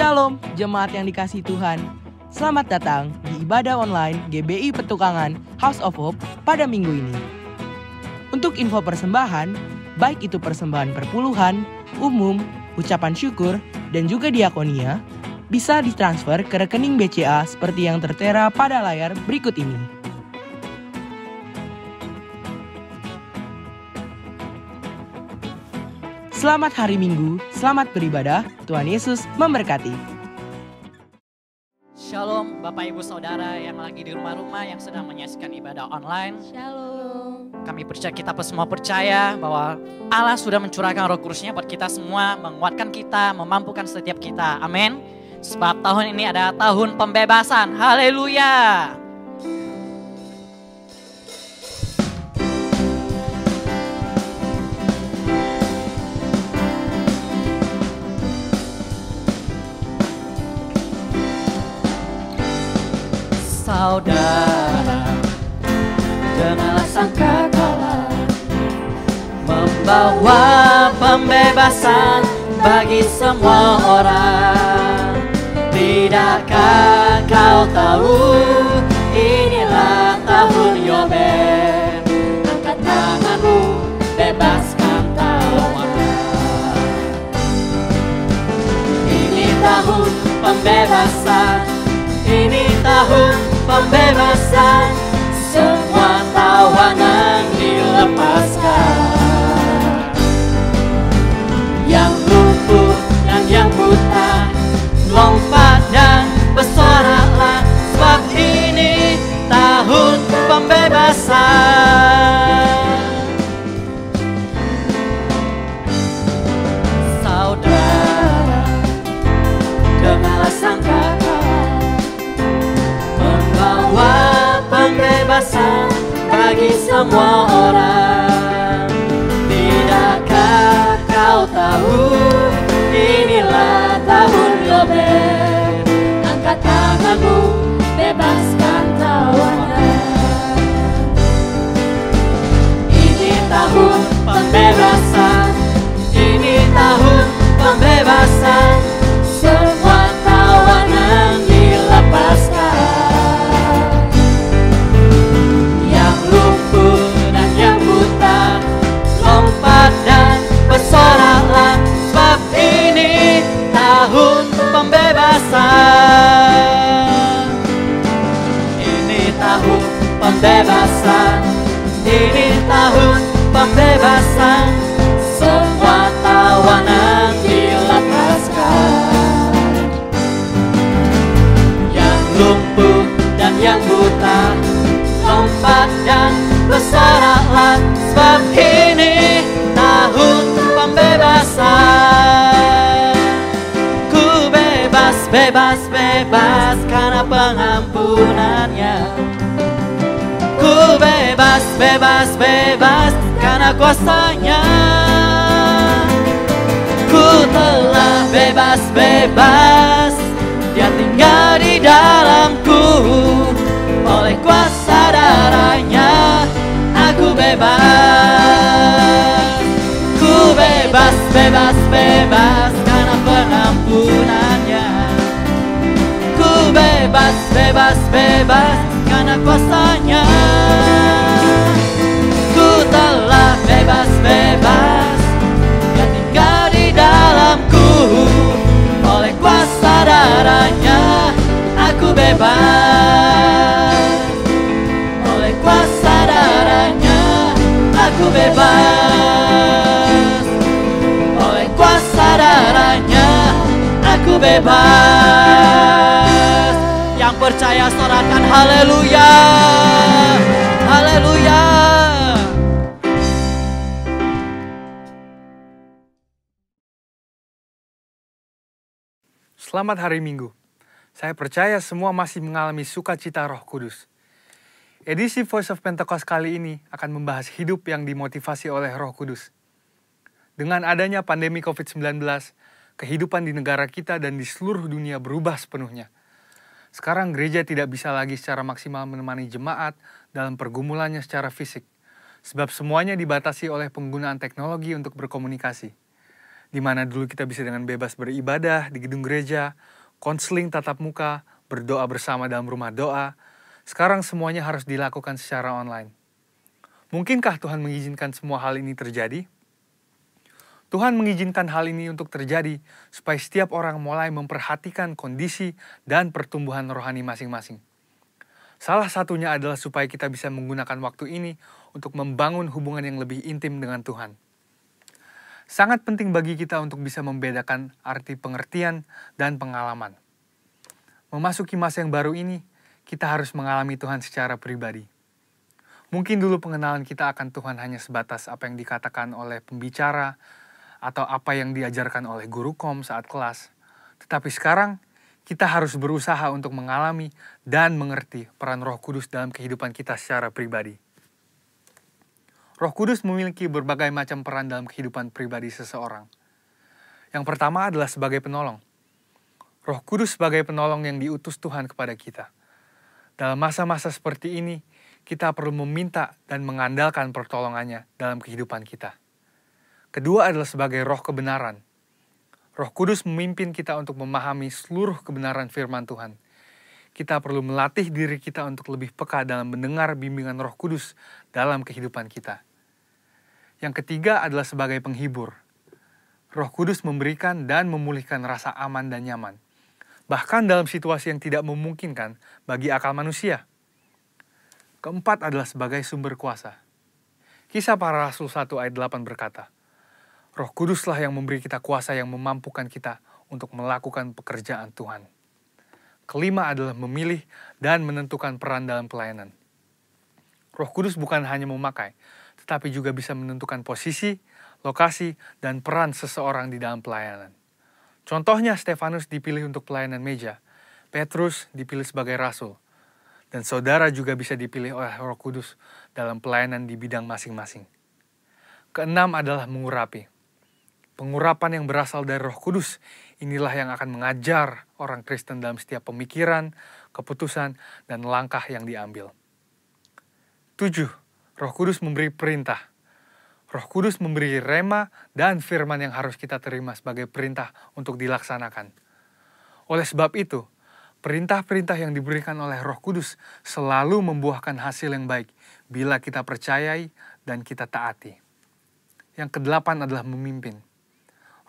Shalom, jemaat yang dikasihi Tuhan. Selamat datang di ibadah online GBI Petukangan House of Hope pada minggu ini. Untuk info persembahan, baik itu persembahan perpuluhan, umum, ucapan syukur, dan juga diakonia, bisa ditransfer ke rekening BCA seperti yang tertera pada layar berikut ini. Selamat hari Minggu, selamat beribadah, Tuhan Yesus memberkati. Shalom Bapak Ibu Saudara yang lagi di rumah-rumah yang sedang menyaksikan ibadah online. Shalom. Kami percaya, kita semua percaya bahwa Allah sudah mencurahkan Roh Kudus-Nya buat kita semua, menguatkan kita, memampukan setiap kita. Amin. Sebab tahun ini adalah tahun pembebasan. Haleluya. Saudara, dengarlah sangkakala membawa pembebasan bagi semua orang. Tidakkah kau tahu inilah tahun Yobel? Angkat tanganmu, bebaskan tawanan. Ini tahun pembebasan, ini tahun pembebasan, semua tawanan dilepaskan. Yang lumpuh dan yang buta, lompat dan bersoraklah, sebab ini tahun pembebasan. Saudara, dengarlah sangkakala membawa pembebasan bagi semua orang. Tidakkah kau tahu inilah tahun Yobel? Angkat tanganmu, bebaskan tawanan. Ini tahun pembebasan, ini tahun pembebasan, semua tawanan dilepaskan. Yang lumpuh dan yang buta, lompat dan bersoraklah, sebab ini tahun pembebasan. Ini tahun pembebasan, ini tahun pembebasan, semua tawanan dilepaskan. Yang lumpuh dan yang buta, lompat dan bersoraklah, sebab ini tahun pembebasan. Ku bebas, bebas, bebas karena pengampunannya. Ku bebas, bebas, bebas karena kuasanya. Ku telah bebas, bebas, Dia tinggal di dalamku. Oleh kuasa darahnya aku bebas. Ku bebas, bebas, bebas karena pengampunannya. Ku bebas, bebas, bebas karena kuasanya. Ku telah bebas, bebas, Dia tinggal di dalamku. Oleh kuasa darahnya aku bebas. Oleh kuasa darahnya aku bebas. Oleh kuasa darahnya aku bebas. Yang percaya sorakan haleluya. Haleluya. Selamat hari Minggu. Saya percaya semua masih mengalami sukacita Roh Kudus. Edisi Voice of Pentecost kali ini akan membahas hidup yang dimotivasi oleh Roh Kudus. Dengan adanya pandemi COVID-19, kehidupan di negara kita dan di seluruh dunia berubah sepenuhnya. Sekarang gereja tidak bisa lagi secara maksimal menemani jemaat dalam pergumulannya secara fisik, sebab semuanya dibatasi oleh penggunaan teknologi untuk berkomunikasi. Di mana dulu kita bisa dengan bebas beribadah di gedung gereja, konseling tatap muka, berdoa bersama dalam rumah doa. Sekarang semuanya harus dilakukan secara online. Mungkinkah Tuhan mengizinkan semua hal ini terjadi? Tuhan mengizinkan hal ini untuk terjadi supaya setiap orang mulai memperhatikan kondisi dan pertumbuhan rohani masing-masing. Salah satunya adalah supaya kita bisa menggunakan waktu ini untuk membangun hubungan yang lebih intim dengan Tuhan. Sangat penting bagi kita untuk bisa membedakan arti pengertian dan pengalaman. Memasuki masa yang baru ini, kita harus mengalami Tuhan secara pribadi. Mungkin dulu pengenalan kita akan Tuhan hanya sebatas apa yang dikatakan oleh pembicara atau apa yang diajarkan oleh guru kom saat kelas. Tetapi sekarang, kita harus berusaha untuk mengalami dan mengerti peran Roh Kudus dalam kehidupan kita secara pribadi. Roh Kudus memiliki berbagai macam peran dalam kehidupan pribadi seseorang. Yang pertama adalah sebagai penolong. Roh Kudus sebagai penolong yang diutus Tuhan kepada kita. Dalam masa-masa seperti ini, kita perlu meminta dan mengandalkan pertolongannya dalam kehidupan kita. Kedua adalah sebagai roh kebenaran. Roh Kudus memimpin kita untuk memahami seluruh kebenaran firman Tuhan. Kita perlu melatih diri kita untuk lebih peka dalam mendengar bimbingan Roh Kudus dalam kehidupan kita. Yang ketiga adalah sebagai penghibur. Roh Kudus memberikan dan memulihkan rasa aman dan nyaman. Bahkan dalam situasi yang tidak memungkinkan bagi akal manusia. Keempat adalah sebagai sumber kuasa. Kisah Para Rasul 1 ayat 8 berkata, Roh Kuduslah yang memberi kita kuasa yang memampukan kita untuk melakukan pekerjaan Tuhan. Kelima adalah memilih dan menentukan peran dalam pelayanan. Roh Kudus bukan hanya memakai, tetapi juga bisa menentukan posisi, lokasi, dan peran seseorang di dalam pelayanan. Contohnya Stefanus dipilih untuk pelayanan meja, Petrus dipilih sebagai rasul, dan saudara juga bisa dipilih oleh Roh Kudus dalam pelayanan di bidang masing-masing. Keenam adalah mengurapi. Pengurapan yang berasal dari Roh Kudus inilah yang akan mengajar orang Kristen dalam setiap pemikiran, keputusan, dan langkah yang diambil. 7. Roh Kudus memberi perintah. Roh Kudus memberi rema dan firman yang harus kita terima sebagai perintah untuk dilaksanakan. Oleh sebab itu, perintah-perintah yang diberikan oleh Roh Kudus selalu membuahkan hasil yang baik bila kita percayai dan kita taati. Yang kedelapan adalah memimpin.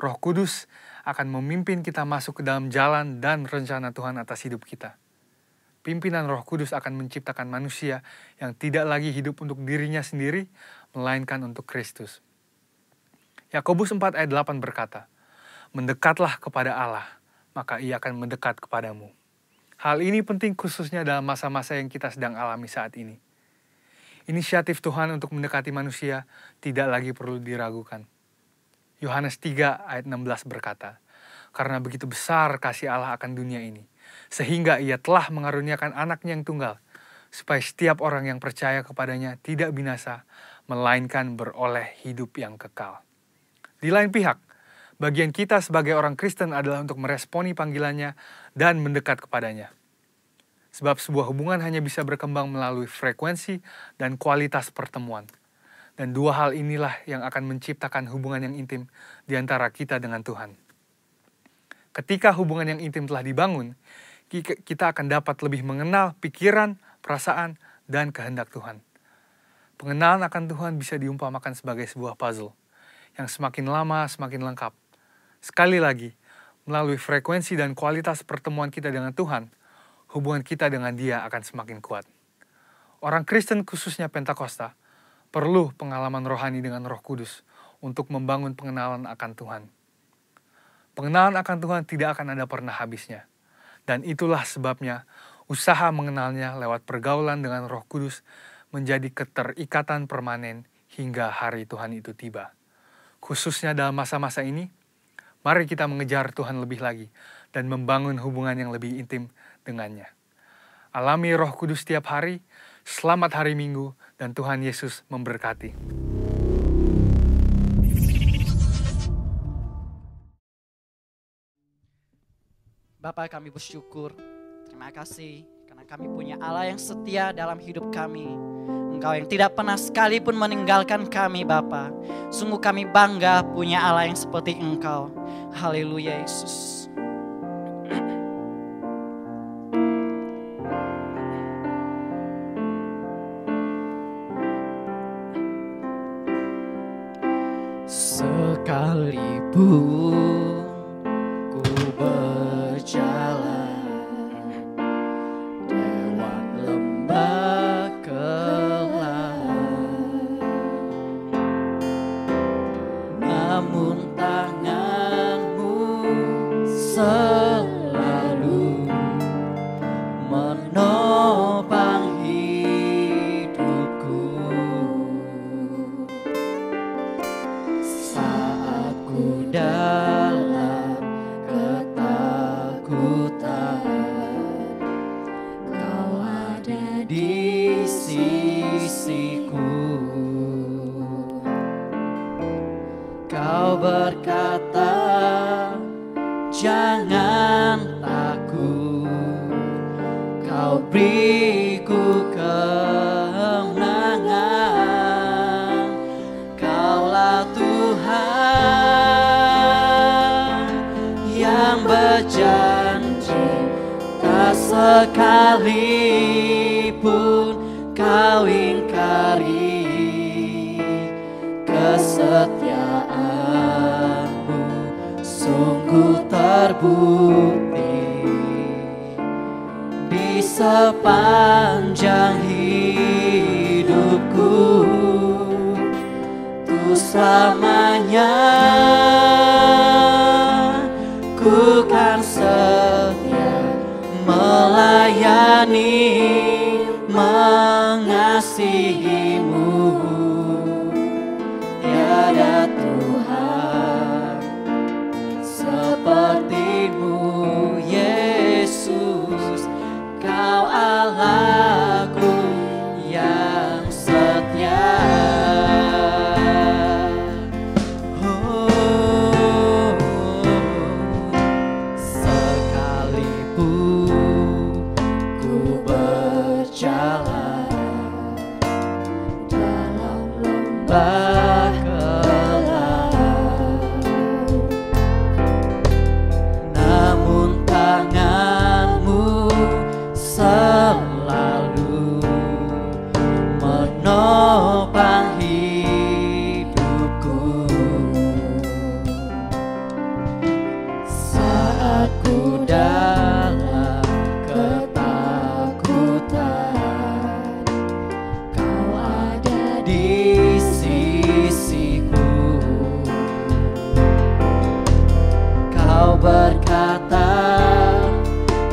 Roh Kudus akan memimpin kita masuk ke dalam jalan dan rencana Tuhan atas hidup kita. Pimpinan Roh Kudus akan menciptakan manusia yang tidak lagi hidup untuk dirinya sendiri, melainkan untuk Kristus. Yakobus 4 ayat 8 berkata, Mendekatlah kepada Allah, maka Ia akan mendekat kepadamu. Hal ini penting khususnya dalam masa-masa yang kita sedang alami saat ini. Inisiatif Tuhan untuk mendekati manusia tidak lagi perlu diragukan. Yohanes 3 ayat 16 berkata, Karena begitu besar kasih Allah akan dunia ini, sehingga Ia telah mengaruniakan anaknya yang tunggal, supaya setiap orang yang percaya kepadanya tidak binasa, melainkan beroleh hidup yang kekal. Di lain pihak, bagian kita sebagai orang Kristen adalah untuk meresponi panggilannya dan mendekat kepadanya. Sebab sebuah hubungan hanya bisa berkembang melalui frekuensi dan kualitas pertemuan. Dan dua hal inilah yang akan menciptakan hubungan yang intim di antara kita dengan Tuhan. Ketika hubungan yang intim telah dibangun, kita akan dapat lebih mengenal pikiran, perasaan, dan kehendak Tuhan. Pengenalan akan Tuhan bisa diumpamakan sebagai sebuah puzzle yang semakin lama semakin lengkap. Sekali lagi, melalui frekuensi dan kualitas pertemuan kita dengan Tuhan, hubungan kita dengan Dia akan semakin kuat. Orang Kristen khususnya Pentakosta perlu pengalaman rohani dengan Roh Kudus untuk membangun pengenalan akan Tuhan. Pengenalan akan Tuhan tidak akan ada pernah habisnya. Dan itulah sebabnya usaha mengenalnya lewat pergaulan dengan Roh Kudus menjadi keterikatan permanen hingga hari Tuhan itu tiba. Khususnya dalam masa-masa ini, mari kita mengejar Tuhan lebih lagi dan membangun hubungan yang lebih intim dengannya. Alami Roh Kudus setiap hari, selamat hari Minggu, dan Tuhan Yesus memberkati. Bapa, kami bersyukur, terima kasih karena kami punya Allah yang setia dalam hidup kami. Engkau yang tidak pernah sekalipun meninggalkan kami Bapa. Sungguh kami bangga punya Allah yang seperti Engkau. Haleluya Yesus. Sekalipun ku berjalan lewat lembah kelam, namun tangan-Mu selalu menopang hidupku. Saat ku dalam ketakutan, Kau ada di sisiku. Kau berkata, jangan takut, Kau beriku kemenangan. Kaulah Tuhan yang berjanji, tak sekalipun Kau ingkari kesetiaan-Mu sungguh terbukti di sepanjang hidupku. Tuh selamanya ku kan setia melayani, mengasihi-Mu. Tiada Tuhan seperti-Mu Yesus. Kau Allahku yang setia. Sekalipun ku berjalan dalam lembah kelam, namun tangan-Mu selalu menopang hidupku. Saat ku dalam ketakutan, Kau ada di sisiku. Kau berkata,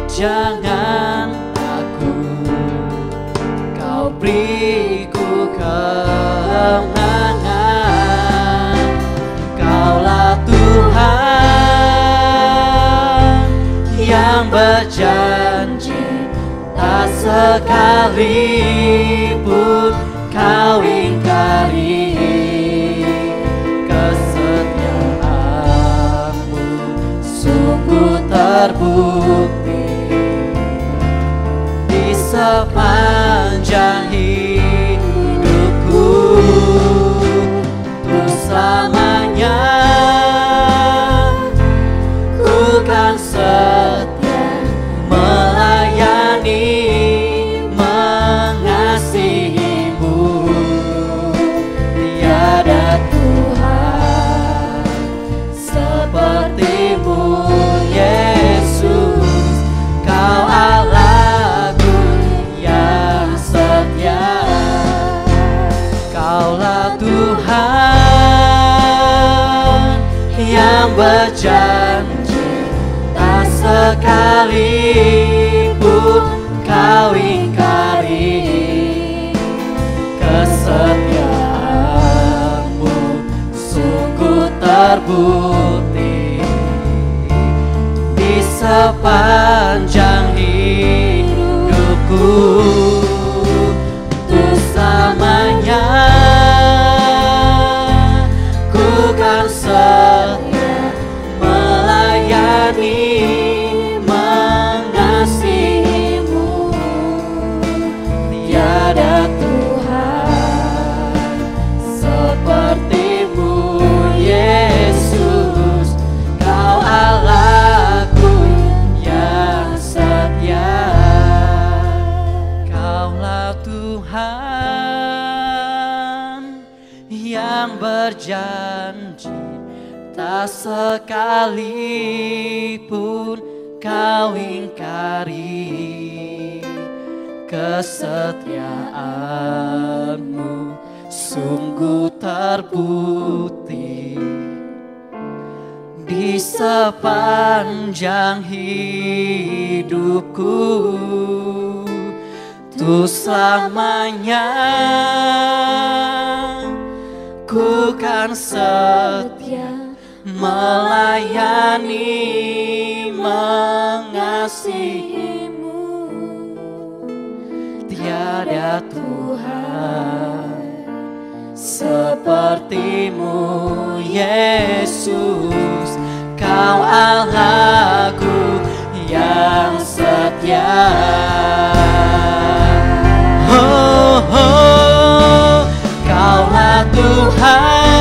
jangan takut, Kau beriku kemenangan. Kaulah Tuhan yang berjanji, tak sekalipun Kau ingkari kesetiaan-Mu sungguh terbukti di sepanjang hidupku. Tuh selamanya ku kan setia melayani, mengasihi-Mu. Tiada Tuhan seperti-Mu Yesus. Kau Allahku yang setia. Kaulah Tuhan yang berjanji, tak sekalipun Kau ingkari kesetiaan-Mu sungguh terbukti di sepanjang hidupku. Tuh selamanya ku kan setia melayani, mengasihi-Mu. Tiada Tuhan tak sekalipun kau ingkari. Kesetiaanmu sungguh terbukti di sepanjang hidupku. Tuh selamanya ku kan setia melayani, mengasihimu. Tiada Tuhan sepertimu, Yesus. Kau Allahku yang setia. Oh, oh, Kaulah Tuhan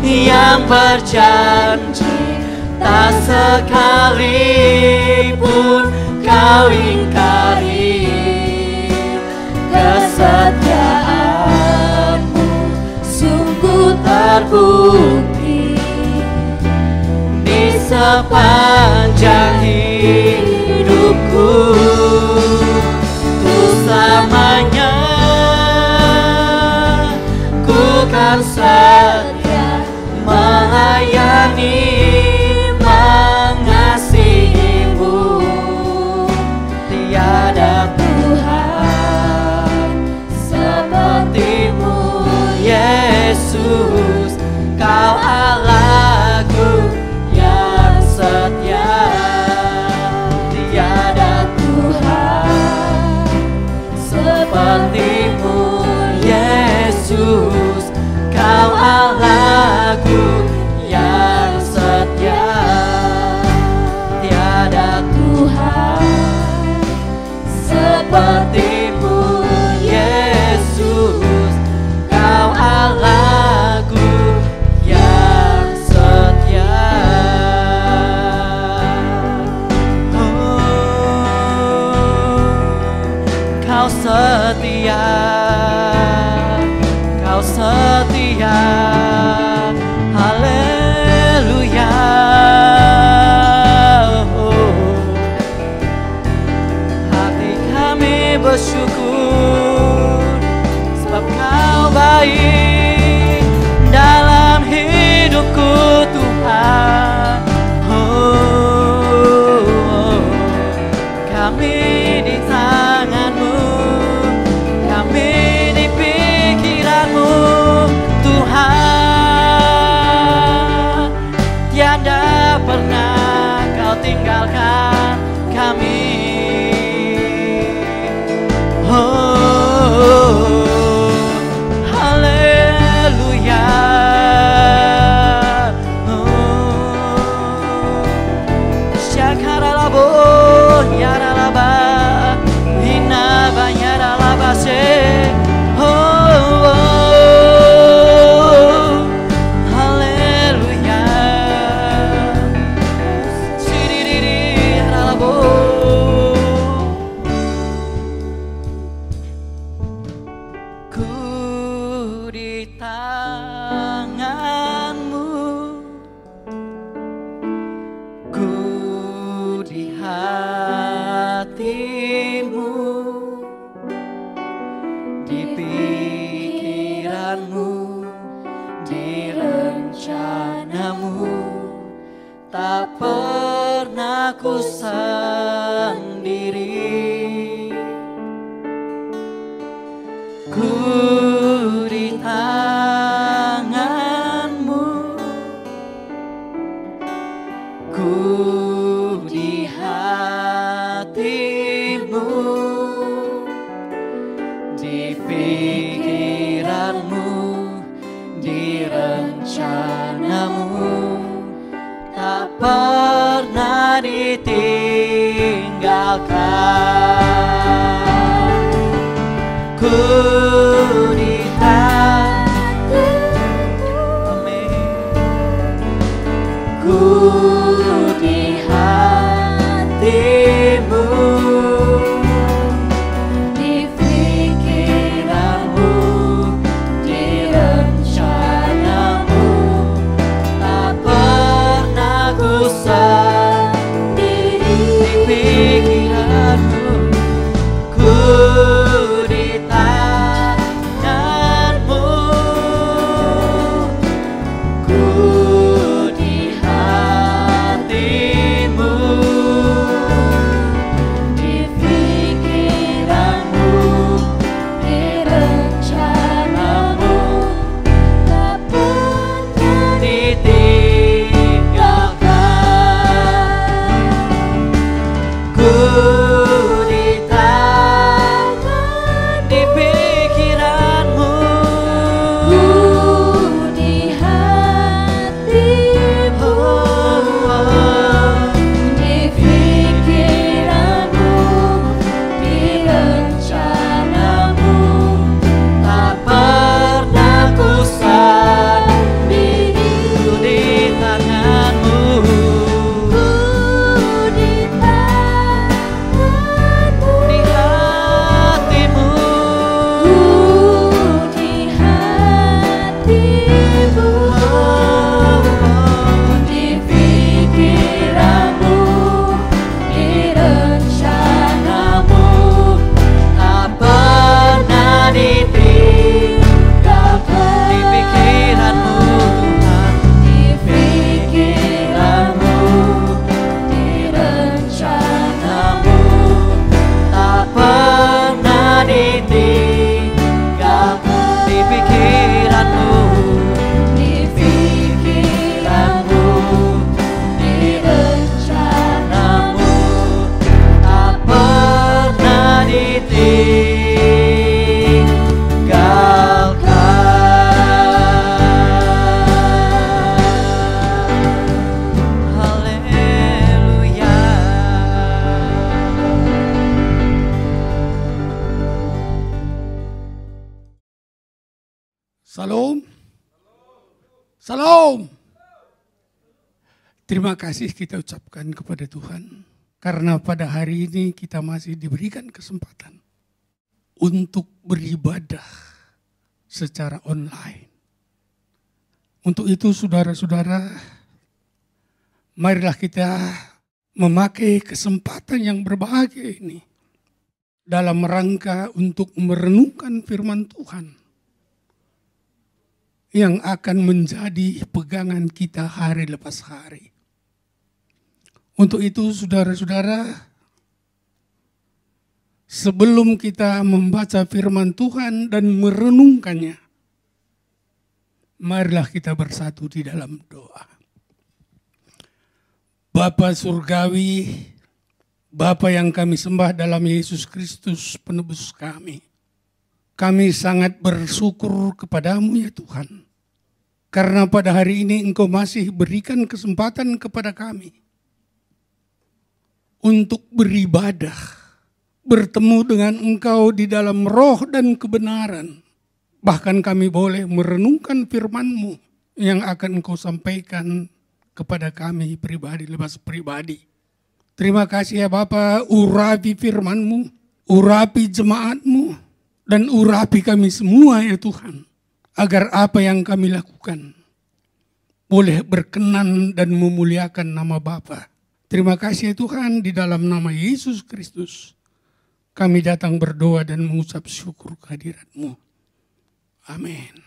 yang berjanji, tak sekalipun kau ingkari. Kesetiaanmu sungguh terbukti di sepanjang hidupku. Tuh selamanya ku kan setia melayani, mengasihimu. Tiada Tuhan sepertimu, Yesus. Kau Allahku yang setia. Tiada Tuhan sepertimu, Yesus. Kau Allahku yang setia. Tiada Tuhan sepertimu, Yesus. Kau Allahku yang setia. Kau setia, Kau setia. Haleluya. Hati kami bersyukur sebab Kau baik dalam hidupku, Tuhan. Oh, kami di tangan-Mu, kami di pikiran-Mu, Tuhan. Tiada pernah Kau tinggalkan kami. Oh, haleluya. Syakaralabo yaralaba hinaba yaralabase. Oh, haleluya. Sidiri yaralabo. Ku di tangan-Mu, ku di hati-Mu, di pikiran-Mu, di rencana-Mu. Tak pernah ku sendiri. Ku di tangan-Mu, ku di hati-Mu, di pikiran-Mu, di rencana-Mu. Tak pernah ditinggalkan. Ku di tangan-Mu, ku di hati-Mu, di pikiran-Mu, di rencana-Mu. sendiri di pikiranmu, ku di tanganmu, ku di hatimu, di pikiranmu, di rencanamu, tak pernah ditinggalkan. Ku di tangan, di pikiranmu, ku di hatimu, di pikiranmu, di rencanamu, tak pernah ku sendiri. Ku di tanganmu, ku di tanganmu, di hatimu, ku di hatimu, di pikiranmu, di rencanamu, tak pernah ditinggalkan. Di pikiranmu Tuhan, di pikiranmu, di rencanamu, tak pernah ditinggalkan. Di pikiranmu, di pikiranmu, di rencanamu, tak pernah ditinggalkan. Haleluya. Salam. Salam. Terima kasih kita ucapkan kepada Tuhan. Karena pada hari ini kita masih diberikan kesempatan untuk beribadah secara online. Untuk itu saudara-saudara, marilah kita memakai kesempatan yang berbahagia ini dalam rangka untuk merenungkan firman Tuhan yang akan menjadi pegangan kita hari lepas hari. Untuk itu saudara-saudara, sebelum kita membaca firman Tuhan dan merenungkannya, marilah kita bersatu di dalam doa. Bapa Surgawi, Bapa yang kami sembah dalam Yesus Kristus penebus kami. Kami sangat bersyukur kepadamu ya Tuhan. Karena pada hari ini Engkau masih berikan kesempatan kepada kami untuk beribadah, bertemu dengan Engkau di dalam roh dan kebenaran. Bahkan kami boleh merenungkan firman-Mu yang akan Engkau sampaikan kepada kami pribadi, lepas pribadi. Terima kasih ya Bapa, urapi firman-Mu, urapi jemaat-Mu, dan urapi kami semua ya Tuhan. Agar apa yang kami lakukan boleh berkenan dan memuliakan nama Bapa. Terima kasih ya Tuhan, di dalam nama Yesus Kristus kami datang berdoa dan mengucap syukur kehadirat-Mu. Amin.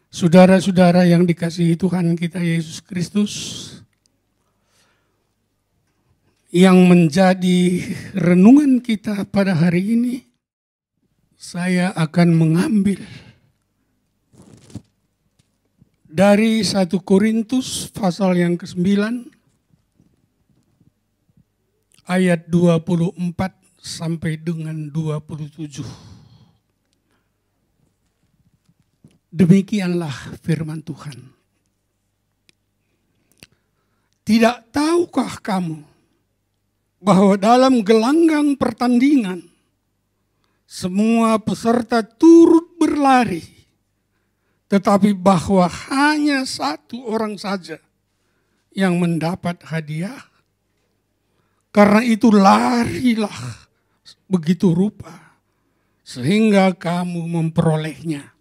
Saudara-saudara yang dikasihi Tuhan kita Yesus Kristus, yang menjadi renungan kita pada hari ini, saya akan mengambil dari 1 Korintus pasal yang ke-9 ayat 24 sampai dengan 27. Demikianlah firman Tuhan. Tidak tahukah kamu bahwa dalam gelanggang pertandingan semua peserta turut berlari, tetapi bahwa hanya satu orang saja yang mendapat hadiah? Karena itu larilah begitu rupa sehingga kamu memperolehnya.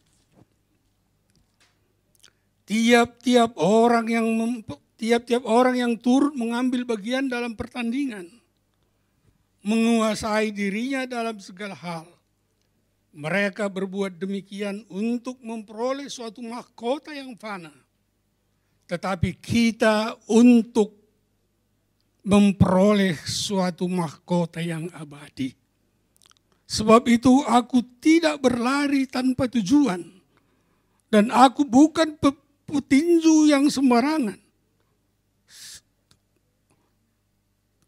Tiap-tiap tiap-tiap orang yang turut mengambil bagian dalam pertandingan menguasai dirinya dalam segala hal. Mereka berbuat demikian untuk memperoleh suatu mahkota yang fana. Tetapi kita untuk memperoleh suatu mahkota yang abadi. Sebab itu aku tidak berlari tanpa tujuan. Dan aku bukan petinju yang sembarangan.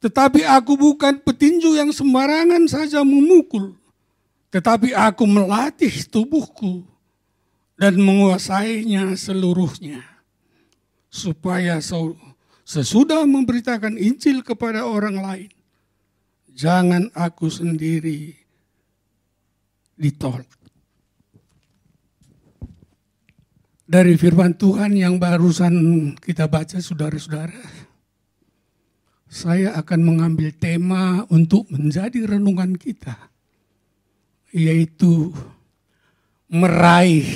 Tetapi aku bukan petinju yang sembarangan saja memukul. Tetapi aku melatih tubuhku dan menguasainya seluruhnya. Supaya sesudah memberitakan Injil kepada orang lain, jangan aku sendiri ditolak. Dari firman Tuhan yang barusan kita baca, saudara-saudara, saya akan mengambil tema untuk menjadi renungan kita, yaitu meraih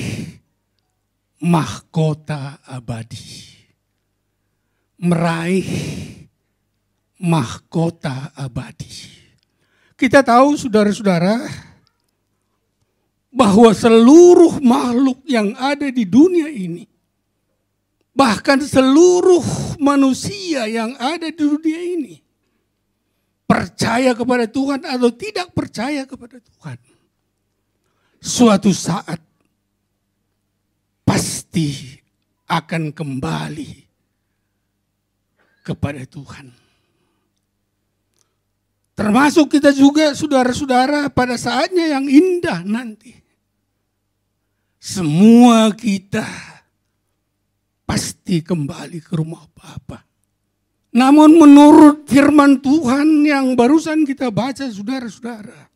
mahkota abadi. Meraih mahkota abadi. Kita tahu, saudara-saudara, bahwa seluruh makhluk yang ada di dunia ini, bahkan seluruh manusia yang ada di dunia ini, percaya kepada Tuhan atau tidak percaya kepada Tuhan, suatu saat pasti akan kembali kepada Tuhan. Termasuk kita juga, saudara-saudara, pada saatnya yang indah nanti. Semua kita pasti kembali ke rumah Bapa. Namun menurut firman Tuhan yang barusan kita baca, saudara-saudara,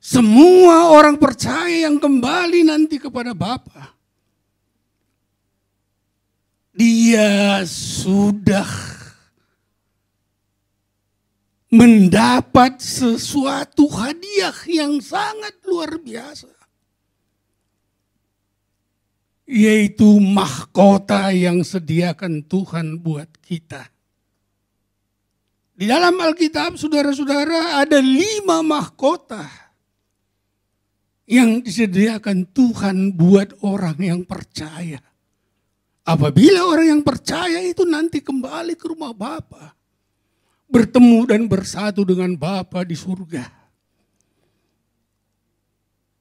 semua orang percaya yang kembali nanti kepada Bapa, dia sudah mendapat sesuatu hadiah yang sangat luar biasa. Yaitu mahkota yang sediakan Tuhan buat kita. Di dalam Alkitab, saudara-saudara, ada 5 mahkota yang disediakan Tuhan buat orang yang percaya. Apabila orang yang percaya itu nanti kembali ke rumah Bapa, bertemu dan bersatu dengan Bapa di surga.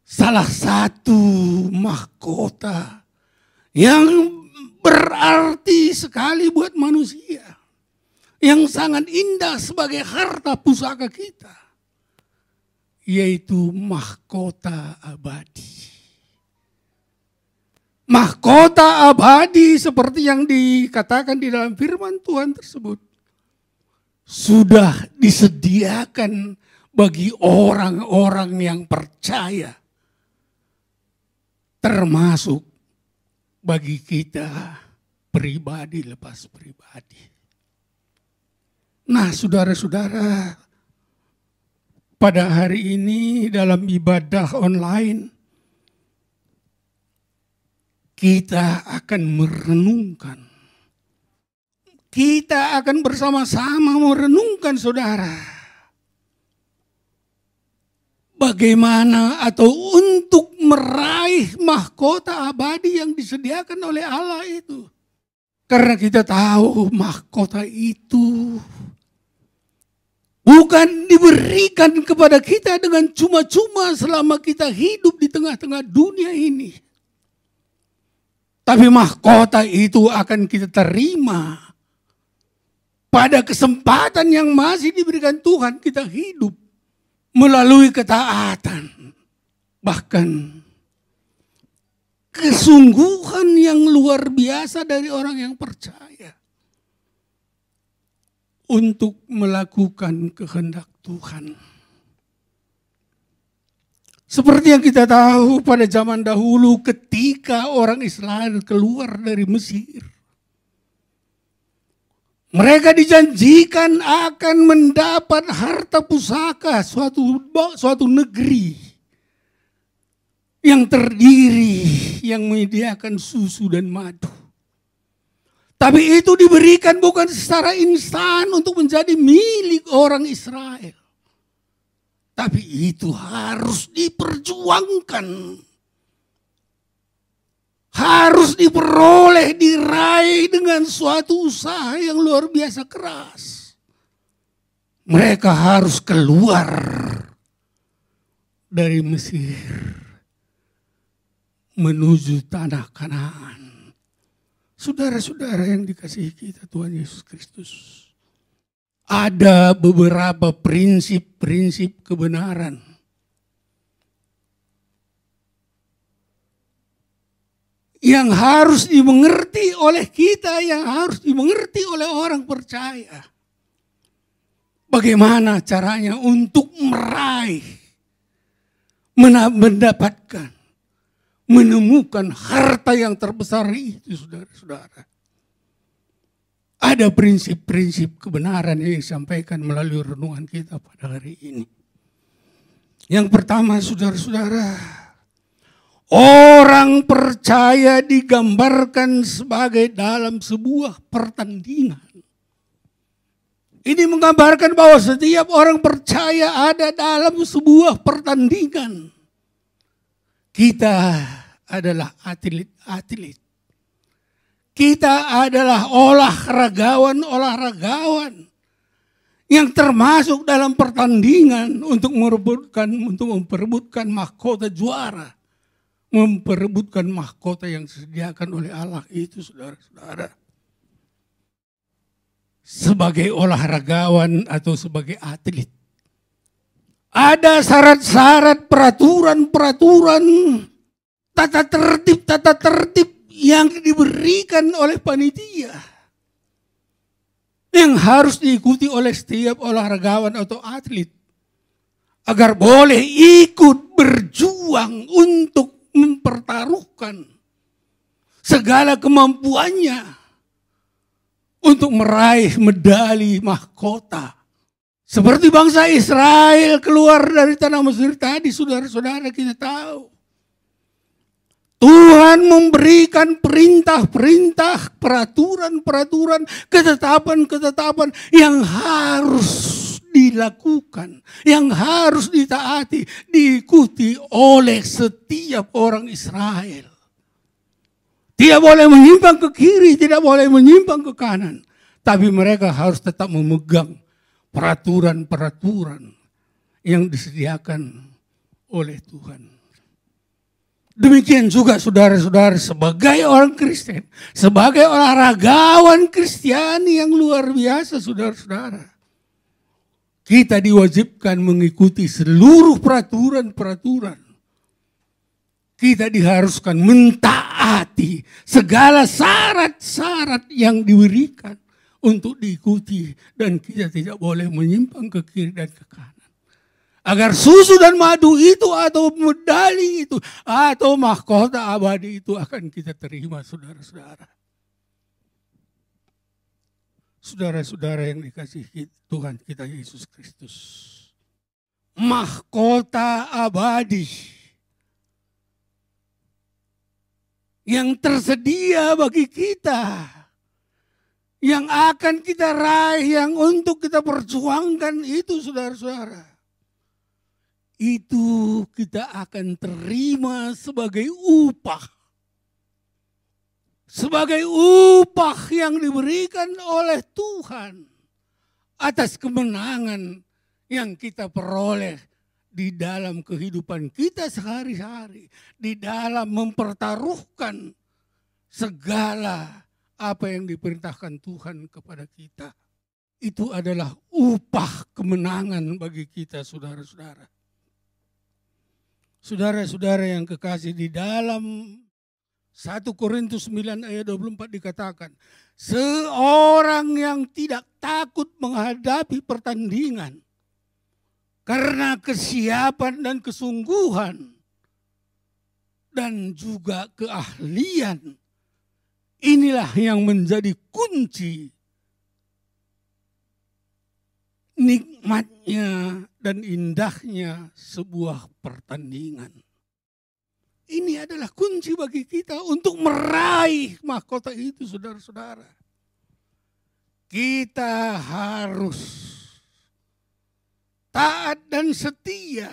Salah satu mahkota yang berarti sekali buat manusia, yang sangat indah sebagai harta pusaka kita, yaitu mahkota abadi. Mahkota abadi seperti yang dikatakan di dalam firman Tuhan tersebut, sudah disediakan bagi orang-orang yang percaya, termasuk bagi kita pribadi lepas pribadi. Nah, saudara-saudara, pada hari ini dalam ibadah online, kita akan merenungkan. Kita akan bersama-sama merenungkan, saudara, bagaimana atau untuk meraih mahkota abadi yang disediakan oleh Allah itu. Karena kita tahu mahkota itu bukan diberikan kepada kita dengan cuma-cuma selama kita hidup di tengah-tengah dunia ini. Tapi mahkota itu akan kita terima pada kesempatan yang masih diberikan Tuhan kita hidup melalui ketaatan. Bahkan kesungguhan yang luar biasa dari orang yang percaya untuk melakukan kehendak Tuhan. Seperti yang kita tahu pada zaman dahulu ketika orang Israel keluar dari Mesir, mereka dijanjikan akan mendapat harta pusaka suatu negeri yang terdiri, yang menyediakan susu dan madu. Tapi itu diberikan bukan secara instan untuk menjadi milik orang Israel. Tapi itu harus diperjuangkan. Harus diperoleh, diraih dengan suatu usaha yang luar biasa keras. Mereka harus keluar dari Mesir menuju tanah Kanaan. Saudara-saudara yang dikasihi kita Tuhan Yesus Kristus. Ada beberapa prinsip-prinsip kebenaran yang harus dimengerti oleh kita, yang harus dimengerti oleh orang percaya. Bagaimana caranya untuk meraih, mendapatkan, menemukan harta yang terbesar itu, saudara-saudara. Ada prinsip-prinsip kebenaran yang disampaikan melalui renungan kita pada hari ini. Yang pertama, saudara-saudara, orang percaya digambarkan sebagai dalam sebuah pertandingan. Ini menggambarkan bahwa setiap orang percaya ada dalam sebuah pertandingan. Kita adalah atlet-atlet. Kita adalah olahragawan yang termasuk dalam pertandingan untuk memperebutkan mahkota juara. Memperebutkan mahkota yang disediakan oleh Allah itu, saudara-saudara. Sebagai olahragawan atau sebagai atlet, ada syarat-syarat, peraturan-peraturan, tata tertib yang diberikan oleh panitia, yang harus diikuti oleh setiap olahragawan atau atlet, agar boleh ikut berjuang untuk mempertaruhkan segala kemampuannya untuk meraih medali mahkota. Seperti bangsa Israel keluar dari tanah Mesir tadi, saudara-saudara, kita tahu. Tuhan memberikan perintah-perintah, peraturan-peraturan, ketetapan-ketetapan yang harus dilakukan, yang harus ditaati, diikuti oleh setiap orang Israel. Tidak boleh menyimpang ke kiri, tidak boleh menyimpang ke kanan. Tapi mereka harus tetap memegang peraturan-peraturan yang disediakan oleh Tuhan. Demikian juga saudara-saudara sebagai orang Kristen, sebagai olahragawan Kristiani yang luar biasa, saudara-saudara. Kita diwajibkan mengikuti seluruh peraturan-peraturan. Kita diharuskan mentaati segala syarat-syarat yang diberikan untuk diikuti. Dan kita tidak boleh menyimpang ke kiri dan ke kanan. Agar susu dan madu itu atau medali itu atau mahkota abadi itu akan kita terima, saudara-saudara. Saudara-saudara yang dikasihi Tuhan kita Yesus Kristus. Mahkota abadi yang tersedia bagi kita, yang akan kita raih, yang untuk kita perjuangkan itu, saudara-saudara. Itu kita akan terima sebagai upah. Sebagai upah yang diberikan oleh Tuhan atas kemenangan yang kita peroleh di dalam kehidupan kita sehari-hari, di dalam mempertaruhkan segala apa yang diperintahkan Tuhan kepada kita. Itu adalah upah kemenangan bagi kita, saudara-saudara. Saudara-saudara yang kekasih, di dalam 1 Korintus 9 ayat 24 dikatakan, seorang yang tidak takut menghadapi pertandingan karena kesiapan dan kesungguhan dan juga keahlian, inilah yang menjadi kunci nikmatnya dan indahnya sebuah pertandingan. Ini adalah kunci bagi kita untuk meraih mahkota itu, saudara-saudara. kita harus taat dan setia.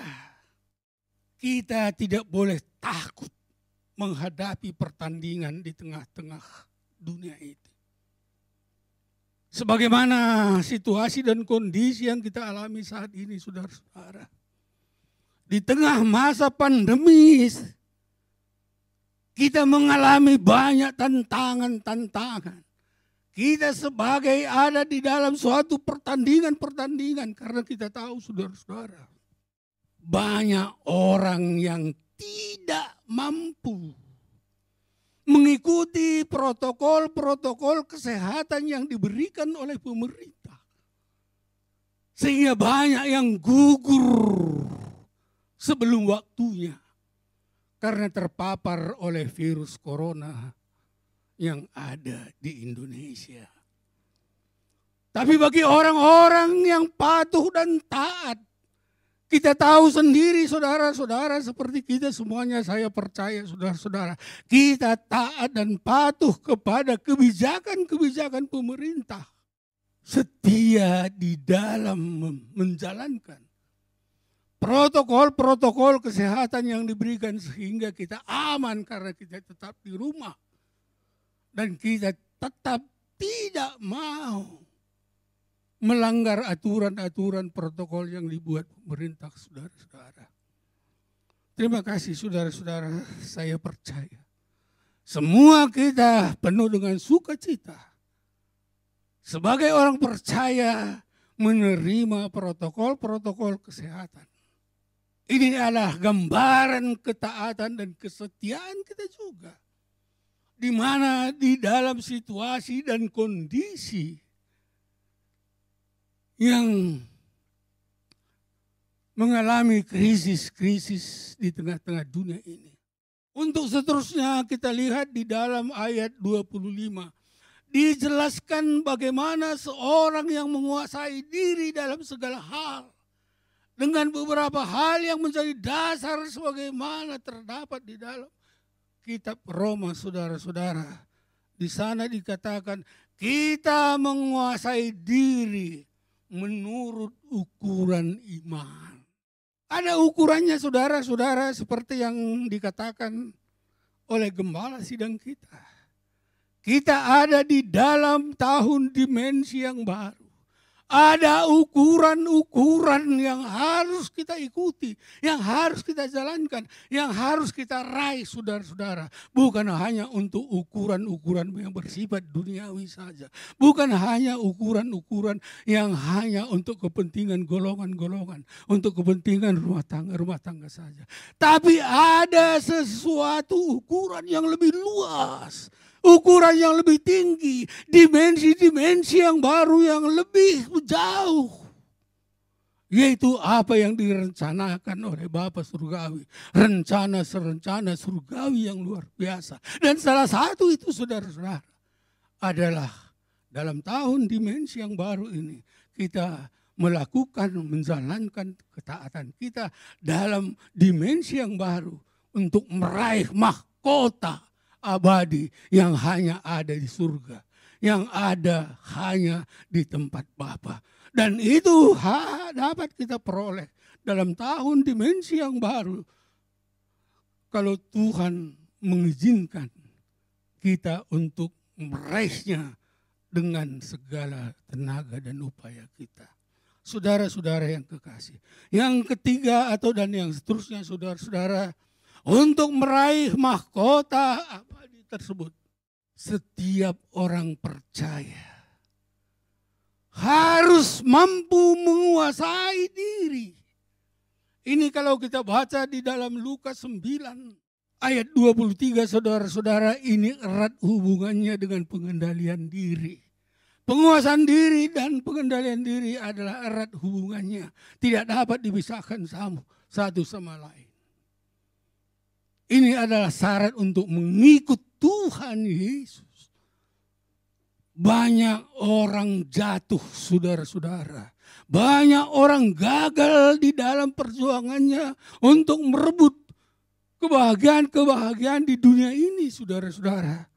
Kita tidak boleh takut menghadapi pertandingan di tengah-tengah dunia ini. Sebagaimana situasi dan kondisi yang kita alami saat ini, saudara-saudara. Di tengah masa pandemi, kita mengalami banyak tantangan-tantangan. Kita sebagai ada di dalam suatu pertandingan-pertandingan, karena kita tahu, saudara-saudara, banyak orang yang tidak mampu mengikuti protokol-protokol kesehatan yang diberikan oleh pemerintah. Sehingga banyak yang gugur sebelum waktunya karena terpapar oleh virus corona yang ada di Indonesia. Tapi bagi orang-orang yang patuh dan taat, kita tahu sendiri saudara-saudara, seperti kita semuanya, saya percaya saudara-saudara, kita taat dan patuh kepada kebijakan-kebijakan pemerintah. Setia di dalam menjalankan protokol-protokol kesehatan yang diberikan sehingga kita aman karena kita tetap di rumah. Dan kita tetap tidak mau melanggar aturan-aturan protokol yang dibuat pemerintah, saudara-saudara. Terima kasih saudara-saudara, saya percaya semua kita penuh dengan sukacita. Sebagai orang percaya menerima protokol-protokol kesehatan. Ini adalah gambaran ketaatan dan kesetiaan kita juga. Di mana di dalam situasi dan kondisi yang mengalami krisis-krisis di tengah-tengah dunia ini. Untuk seterusnya kita lihat di dalam ayat 25. Dijelaskan bagaimana seorang yang menguasai diri dalam segala hal. Dengan beberapa hal yang menjadi dasar sebagaimana terdapat di dalam kitab Roma, saudara-saudara. Di sana dikatakan kita menguasai diri menurut ukuran iman. Ada ukurannya saudara-saudara, seperti yang dikatakan oleh gembala sidang kita. Kita ada di dalam tahun dimensi yang baru. Ada ukuran-ukuran yang harus kita ikuti, yang harus kita jalankan, yang harus kita raih saudara-saudara. Bukan hanya untuk ukuran-ukuran yang bersifat duniawi saja. Bukan hanya ukuran-ukuran yang hanya untuk kepentingan golongan-golongan, untuk kepentingan rumah tangga saja. Tapi ada sesuatu ukuran yang lebih luas. Ukuran yang lebih tinggi, dimensi-dimensi yang baru yang lebih jauh. Yaitu apa yang direncanakan oleh Bapa Surgawi. Rencana surgawi yang luar biasa. Dan salah satu itu saudara-saudara adalah dalam tahun dimensi yang baru ini kita melakukan, menjalankan ketaatan kita dalam dimensi yang baru untuk meraih mahkota abadi yang hanya ada di surga, yang ada hanya di tempat Bapa. Dan itu dapat kita peroleh dalam tahun dimensi yang baru kalau Tuhan mengizinkan kita untuk meraihnya dengan segala tenaga dan upaya kita. Saudara-saudara yang kekasih. Yang ketiga dan yang seterusnya saudara-saudara, untuk meraih mahkota abadi tersebut, setiap orang percaya harus mampu menguasai diri. Ini kalau kita baca di dalam Lukas 9 ayat 23, saudara-saudara, ini erat hubungannya dengan pengendalian diri. Penguasaan diri dan pengendalian diri adalah erat hubungannya. Tidak dapat dipisahkan satu sama lain. Ini adalah syarat untuk mengikut Tuhan Yesus. Banyak orang jatuh, saudara-saudara. Banyak orang gagal di dalam perjuangannya untuk merebut kebahagiaan-kebahagiaan di dunia ini, saudara-saudara.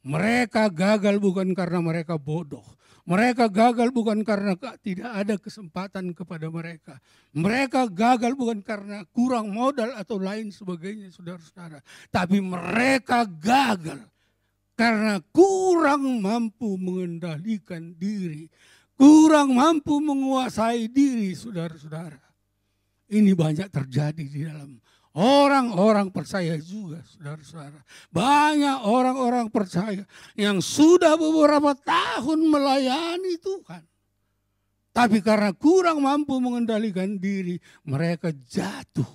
Mereka gagal bukan karena mereka bodoh. Mereka gagal bukan karena tidak ada kesempatan kepada mereka. Mereka gagal bukan karena kurang modal atau lain sebagainya, saudara-saudara. Tapi mereka gagal karena kurang mampu mengendalikan diri. Kurang mampu menguasai diri, saudara-saudara. Ini banyak terjadi di dalam orang-orang percaya juga, saudara-saudara. Banyak orang-orang percaya yang sudah beberapa tahun melayani Tuhan. Tapi karena kurang mampu mengendalikan diri, mereka jatuh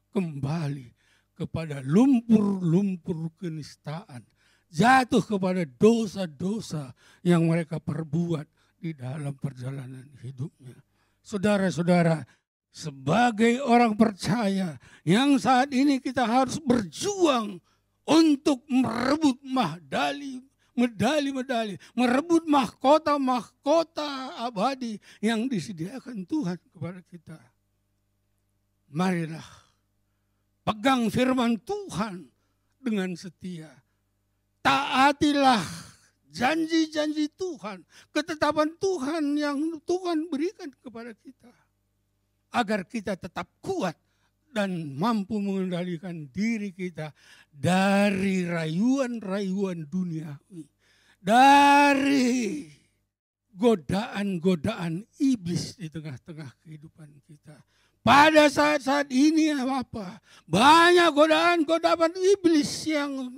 kembali kepada lumpur-lumpur kenistaan. Jatuh kepada dosa-dosa yang mereka perbuat di dalam perjalanan hidupnya. Saudara-saudara, sebagai orang percaya yang saat ini kita harus berjuang untuk merebut medali-medali, merebut mahkota-mahkota abadi yang disediakan Tuhan kepada kita. Marilah pegang firman Tuhan dengan setia. Taatilah janji-janji Tuhan, ketetapan Tuhan yang Tuhan berikan kepada kita. Agar kita tetap kuat dan mampu mengendalikan diri kita dari rayuan-rayuan duniawi. Dari godaan-godaan iblis di tengah-tengah kehidupan kita. Pada saat-saat ini apa? Banyak godaan-godaan iblis yang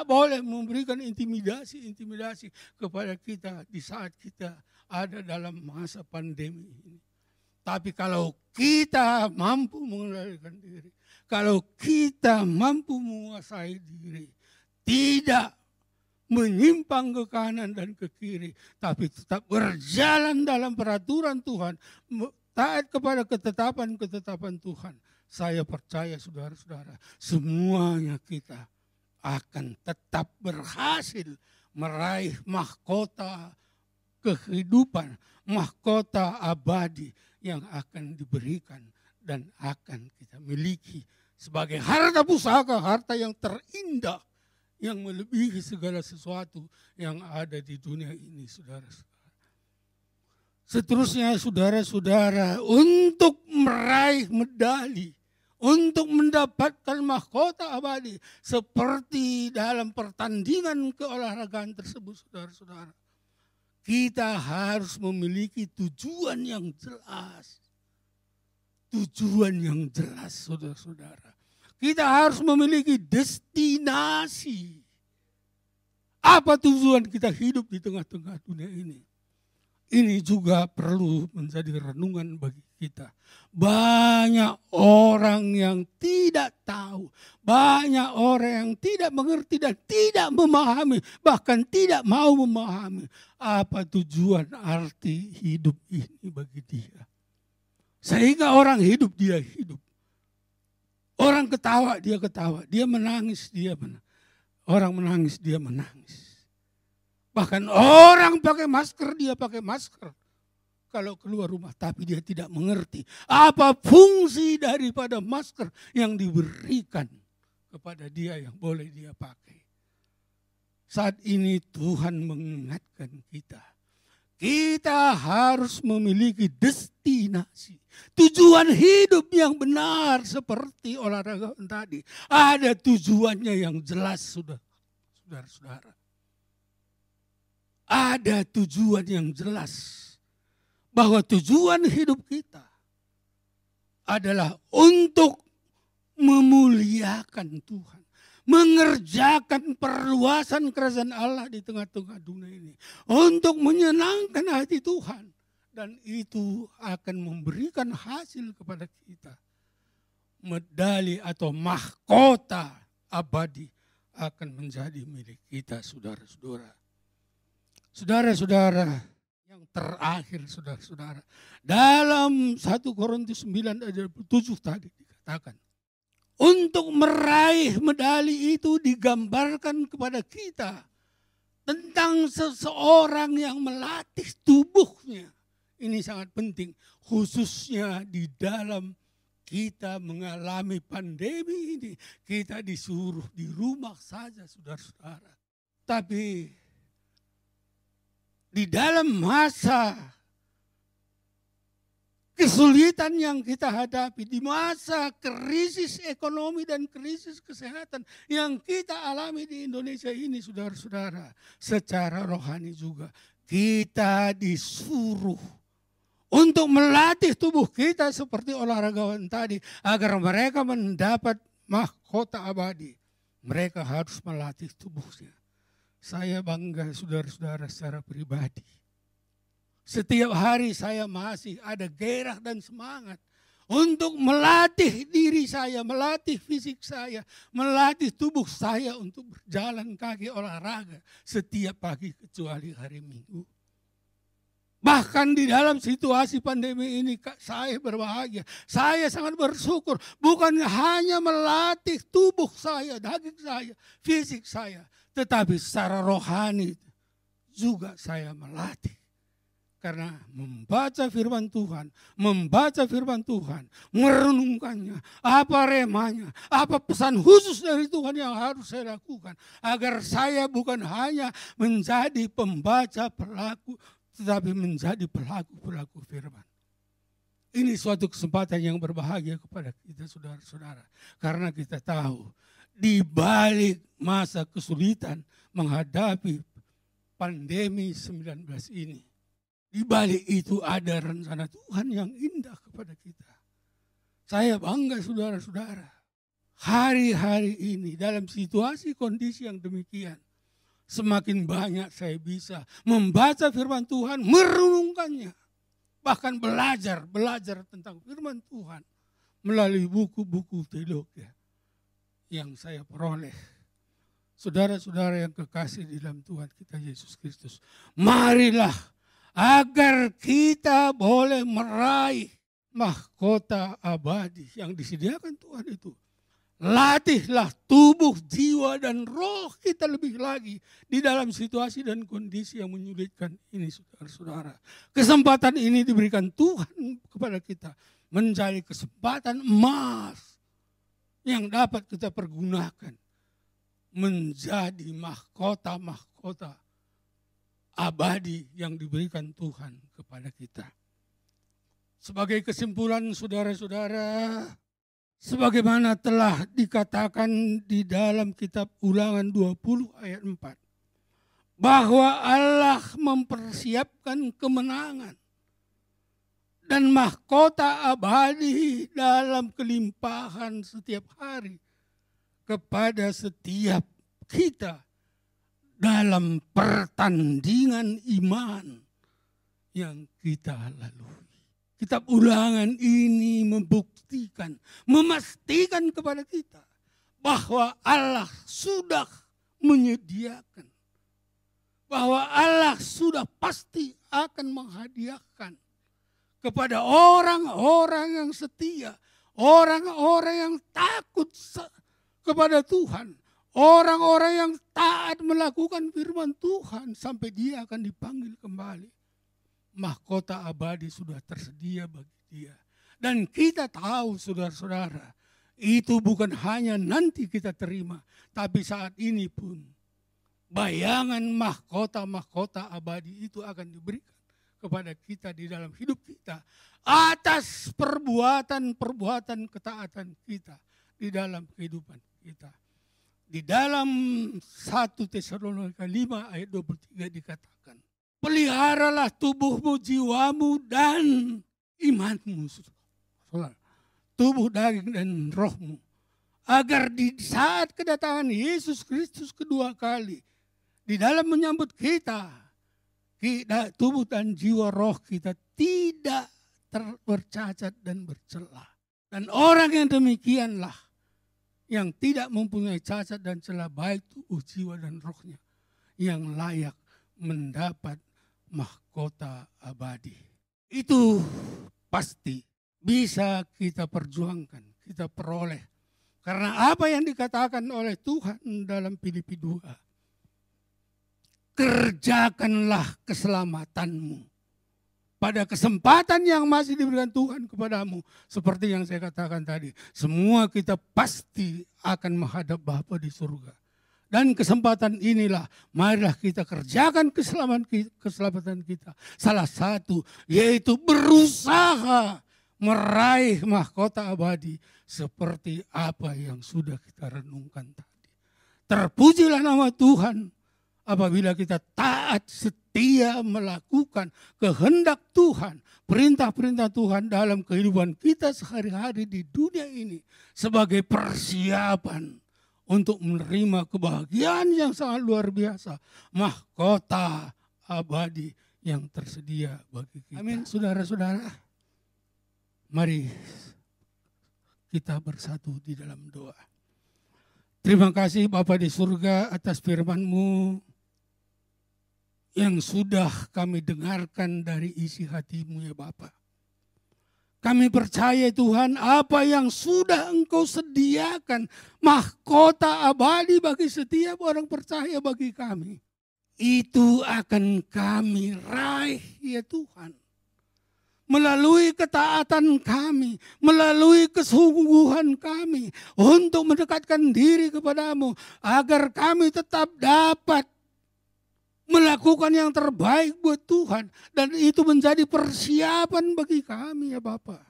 boleh memberikan intimidasi kepada kita di saat kita ada dalam masa pandemi ini. Tapi kalau kita mampu mengendalikan diri, kalau kita mampu menguasai diri, tidak menyimpang ke kanan dan ke kiri, tapi tetap berjalan dalam peraturan Tuhan, taat kepada ketetapan-ketetapan Tuhan. Saya percaya saudara-saudara, semuanya kita akan tetap berhasil meraih mahkota kehidupan, mahkota abadi yang akan diberikan dan akan kita miliki sebagai harta pusaka, harta yang terindah, yang melebihi segala sesuatu yang ada di dunia ini, saudara-saudara. Seterusnya, saudara-saudara, untuk meraih medali, untuk mendapatkan mahkota abadi seperti dalam pertandingan keolahragaan tersebut, saudara-saudara, kita harus memiliki tujuan yang jelas. Tujuan yang jelas, saudara-saudara. Kita harus memiliki destinasi. Apa tujuan kita hidup di tengah-tengah dunia ini? Ini juga perlu menjadi renungan bagi kita. Banyak orang yang tidak tahu. Banyak orang yang tidak mengerti dan tidak memahami. Bahkan tidak mau memahami apa tujuan arti hidup ini bagi dia. Sehingga orang hidup, dia hidup. Orang ketawa, dia ketawa. Dia menangis, dia menangis. Orang menangis, dia menangis. Bahkan orang pakai masker, dia pakai masker kalau keluar rumah. Tapi dia tidak mengerti apa fungsi daripada masker yang diberikan kepada dia yang boleh dia pakai. Saat ini Tuhan mengingatkan kita. Kita harus memiliki destinasi. Tujuan hidup yang benar seperti olahraga tadi. Ada tujuannya yang jelas, saudara-saudara. Ada tujuan yang jelas. Bahwa tujuan hidup kita adalah untuk memuliakan Tuhan. Mengerjakan perluasan kerajaan Allah di tengah-tengah dunia ini. Untuk menyenangkan hati Tuhan. Dan itu akan memberikan hasil kepada kita. Medali atau mahkota abadi akan menjadi milik kita, saudara-saudara. Saudara-saudara, yang terakhir, saudara-saudara, dalam 1 Korintus 9 ayat 7 tadi dikatakan, untuk meraih medali itu digambarkan kepada kita tentang seseorang yang melatih tubuhnya. Ini sangat penting, khususnya di dalam kita mengalami pandemi ini. Kita disuruh di rumah saja, saudara-saudara. Tapi di dalam masa kesulitan yang kita hadapi, di masa krisis ekonomi dan krisis kesehatan yang kita alami di Indonesia ini, saudara-saudara, secara rohani juga kita disuruh untuk melatih tubuh kita seperti olahragawan tadi agar mereka mendapat mahkota abadi. Mereka harus melatih tubuhnya. Saya bangga saudara-saudara secara pribadi. Setiap hari saya masih ada gairah dan semangat untuk melatih diri saya, melatih fisik saya, melatih tubuh saya untuk berjalan kaki olahraga setiap pagi kecuali hari Minggu. Bahkan di dalam situasi pandemi ini saya berbahagia, saya sangat bersyukur bukan hanya melatih tubuh saya, daging saya, fisik saya, tetapi secara rohani juga saya melatih. Karena membaca firman Tuhan, merenungkannya, apa remanya, apa pesan khusus dari Tuhan yang harus saya lakukan. Agar saya bukan hanya menjadi pembaca pelaku, tetapi menjadi pelaku-pelaku firman. Ini suatu kesempatan yang berbahagia kepada kita saudara-saudara. Karena kita tahu di balik masa kesulitan menghadapi pandemi 19 ini, di balik itu ada rencana Tuhan yang indah kepada kita. Saya bangga saudara-saudara. Hari-hari ini dalam situasi kondisi yang demikian, semakin banyak saya bisa membaca firman Tuhan, merenungkannya. Bahkan belajar tentang firman Tuhan melalui buku-buku teologi yang saya peroleh. Saudara-saudara yang kekasih di dalam Tuhan kita Yesus Kristus, marilah agar kita boleh meraih mahkota abadi yang disediakan Tuhan itu. Latihlah tubuh, jiwa, dan roh kita lebih lagi di dalam situasi dan kondisi yang menyulitkan ini saudara-saudara. Kesempatan ini diberikan Tuhan kepada kita menjadi kesempatan emas yang dapat kita pergunakan menjadi mahkota-mahkota abadi yang diberikan Tuhan kepada kita. Sebagai kesimpulan saudara-saudara, sebagaimana telah dikatakan di dalam kitab Ulangan 20 ayat 4, bahwa Allah mempersiapkan kemenangan dan mahkota abadi dalam kelimpahan setiap hari kepada setiap kita dalam pertandingan iman yang kita lalui. Kitab Ulangan ini membuktikan, memastikan kepada kita bahwa Allah sudah menyediakan, bahwa Allah sudah pasti akan menghadiahkan kepada orang-orang yang setia, orang-orang yang takut kepada Tuhan, orang-orang yang taat melakukan firman Tuhan sampai dia akan dipanggil kembali. Mahkota abadi sudah tersedia bagi dia. Dan kita tahu saudara-saudara, itu bukan hanya nanti kita terima, tapi saat ini pun bayangan mahkota-mahkota abadi itu akan diberikan kepada kita di dalam hidup kita atas perbuatan-perbuatan ketaatan kita di dalam kehidupan kita. Di dalam 1 Tesalonika 5 ayat 23 dikatakan, peliharalah tubuhmu, jiwamu, dan imanmu. Tubuh, daging, dan rohmu. Agar di saat kedatangan Yesus Kristus kedua kali, di dalam menyambut kita, tubuh dan jiwa roh kita tidak bercacat dan bercela. Dan orang yang demikianlah yang tidak mempunyai cacat dan celah baik tubuh, jiwa, dan rohnya, yang layak mendapat mahkota abadi. Itu pasti bisa kita perjuangkan, kita peroleh. Karena apa yang dikatakan oleh Tuhan dalam Filipi 2. Kerjakanlah keselamatanmu pada kesempatan yang masih diberikan Tuhan kepadamu. Seperti yang saya katakan tadi, semua kita pasti akan menghadap Bapa di surga. Dan kesempatan inilah marilah kita kerjakan keselamatan kita. Salah satu yaitu berusaha meraih mahkota abadi seperti apa yang sudah kita renungkan tadi. Terpujilah nama Tuhan apabila kita taat setia melakukan kehendak Tuhan, perintah-perintah Tuhan dalam kehidupan kita sehari-hari di dunia ini sebagai persiapan untuk menerima kebahagiaan yang sangat luar biasa, mahkota abadi yang tersedia bagi kita. Amin, saudara-saudara. Mari kita bersatu di dalam doa. Terima kasih Bapa di surga atas firman-Mu yang sudah kami dengarkan dari isi hati-Mu ya Bapa. Kami percaya Tuhan apa yang sudah Engkau sediakan mahkota abadi bagi setiap orang percaya bagi kami. Itu akan kami raih ya Tuhan. Melalui ketaatan kami, melalui kesungguhan kami untuk mendekatkan diri kepadamu agar kami tetap dapat melakukan yang terbaik buat Tuhan. Dan itu menjadi persiapan bagi kami ya Bapa.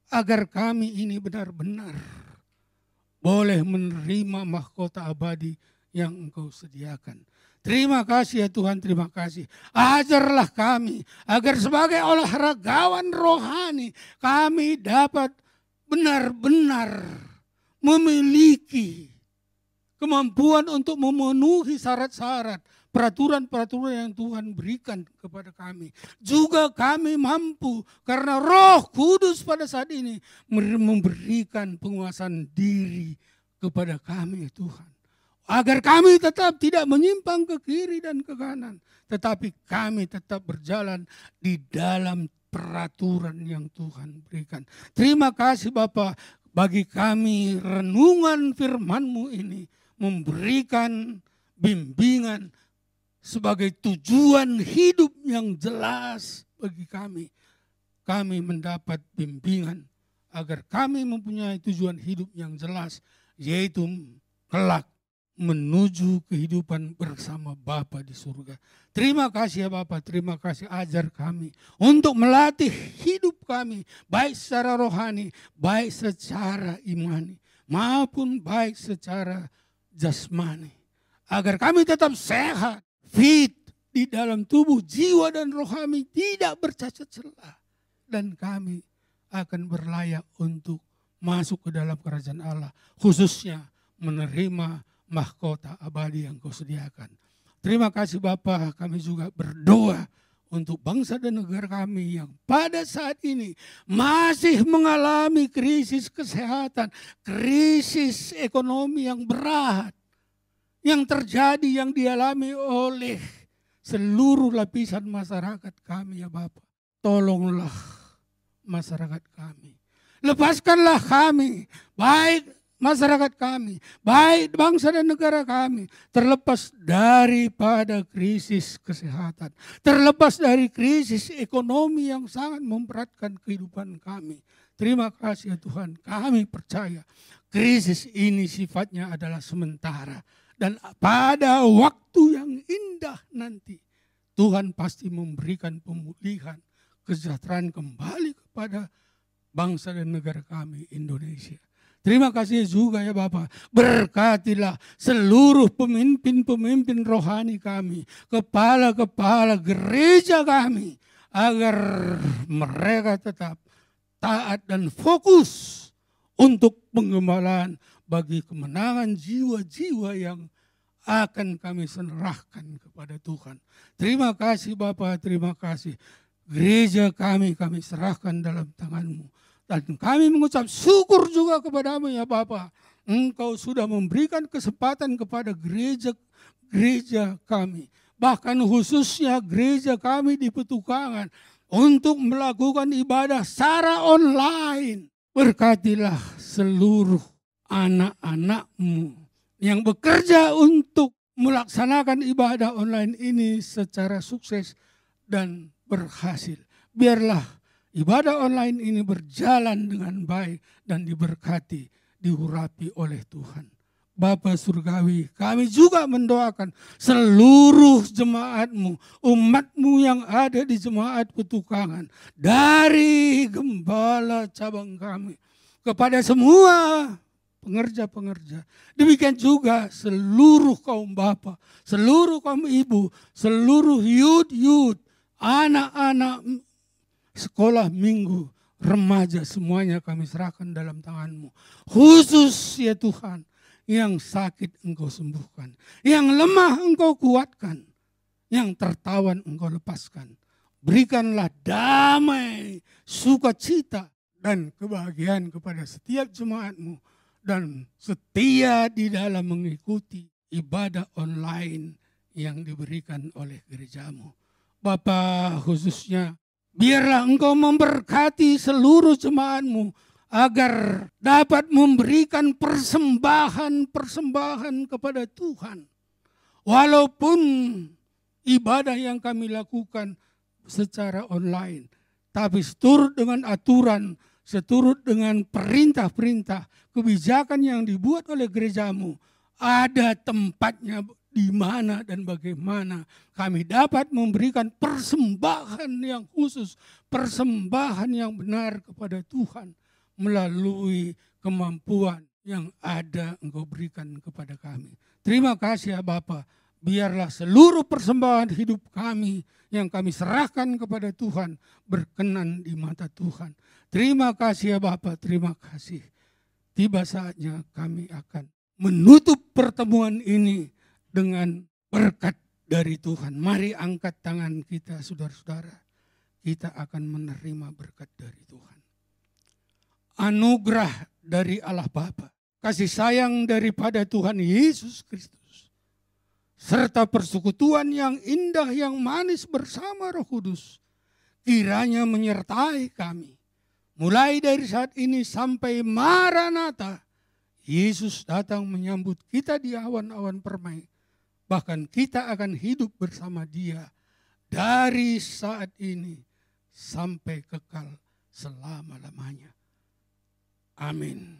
Agar kami ini benar-benar boleh menerima mahkota abadi yang Engkau sediakan. Terima kasih ya Tuhan, terima kasih. Ajarlah kami agar sebagai olahragawan rohani kami dapat benar-benar memiliki kemampuan untuk memenuhi syarat-syarat peraturan-peraturan yang Tuhan berikan kepada kami. Juga kami mampu karena Roh Kudus pada saat ini memberikan penguasaan diri kepada kami ya Tuhan. Agar kami tetap tidak menyimpang ke kiri dan ke kanan. Tetapi kami tetap berjalan di dalam peraturan yang Tuhan berikan. Terima kasih Bapa bagi kami renungan firman-Mu ini memberikan bimbingan sebagai tujuan hidup yang jelas bagi kami. Kami mendapat bimbingan agar kami mempunyai tujuan hidup yang jelas, yaitu kelak menuju kehidupan bersama Bapa di surga. Terima kasih ya Bapa, terima kasih ajar kami untuk melatih hidup kami baik secara rohani, baik secara imani, maupun baik secara jasmani. Agar kami tetap sehat, fit di dalam tubuh, jiwa dan roh kami tidak bercacat celah. Dan kami akan berlayak untuk masuk ke dalam kerajaan Allah, khususnya menerima mahkota abadi yang Kau sediakan. Terima kasih Bapa, kami juga berdoa untuk bangsa dan negara kami yang pada saat ini masih mengalami krisis kesehatan, krisis ekonomi yang berat, yang terjadi, yang dialami oleh seluruh lapisan masyarakat kami ya Bapa. Tolonglah masyarakat kami. Lepaskanlah kami, baik masyarakat kami, baik bangsa dan negara kami, terlepas daripada krisis kesehatan, terlepas dari krisis ekonomi yang sangat memberatkan kehidupan kami. Terima kasih ya Tuhan, kami percaya krisis ini sifatnya adalah sementara. Dan pada waktu yang indah nanti, Tuhan pasti memberikan pemulihan, kesejahteraan kembali kepada bangsa dan negara kami Indonesia. Terima kasih juga ya Bapak. Berkatilah seluruh pemimpin-pemimpin rohani kami, kepala-kepala gereja kami, agar mereka tetap taat dan fokus untuk penggembalaan bagi kemenangan jiwa-jiwa yang akan kami serahkan kepada Tuhan. Terima kasih Bapak, terima kasih. Gereja kami serahkan dalam tangan-Mu. Dan kami mengucap syukur juga kepadamu ya Bapa. Engkau sudah memberikan kesempatan kepada gereja kami. Bahkan khususnya gereja kami di Petukangan. Untuk melakukan ibadah secara online. Berkatilah seluruh anak-anak-Mu yang bekerja untuk melaksanakan ibadah online ini secara sukses dan berhasil. Biarlah ibadah online ini berjalan dengan baik dan diberkati, diurapi oleh Tuhan. Bapa Surgawi, kami juga mendoakan seluruh jemaat-Mu, umat-Mu yang ada di jemaat Petukangan, dari gembala cabang kami, kepada semua pengerja-pengerja. Demikian juga seluruh kaum bapa, seluruh kaum ibu, seluruh youth, anak-anak sekolah minggu, remaja, semuanya kami serahkan dalam tangan-Mu. Khusus ya Tuhan, yang sakit Engkau sembuhkan, yang lemah Engkau kuatkan, yang tertawan Engkau lepaskan. Berikanlah damai, sukacita, dan kebahagiaan kepada setiap jemaat-Mu, dan setia di dalam mengikuti ibadah online yang diberikan oleh gereja-Mu. Bapa, khususnya biarlah Engkau memberkati seluruh jemaat-Mu agar dapat memberikan persembahan-persembahan kepada Tuhan. Walaupun ibadah yang kami lakukan secara online, tapi seturut dengan aturan, seturut dengan perintah-perintah, kebijakan yang dibuat oleh gereja-Mu, ada tempatnya di mana dan bagaimana kami dapat memberikan persembahan yang khusus, persembahan yang benar kepada Tuhan melalui kemampuan yang ada Engkau berikan kepada kami. Terima kasih ya Bapa, biarlah seluruh persembahan hidup kami yang kami serahkan kepada Tuhan berkenan di mata Tuhan. Terima kasih ya Bapa, terima kasih. Tiba saatnya kami akan menutup pertemuan ini dengan berkat dari Tuhan. Mari angkat tangan kita saudara-saudara. Kita akan menerima berkat dari Tuhan. Anugerah dari Allah Bapa, kasih sayang daripada Tuhan Yesus Kristus, serta persekutuan yang indah, yang manis bersama Roh Kudus, kiranya menyertai kami, mulai dari saat ini sampai Maranatha, Yesus datang menyambut kita di awan-awan permai. Bahkan kita akan hidup bersama Dia dari saat ini sampai kekal selama-lamanya. Amin.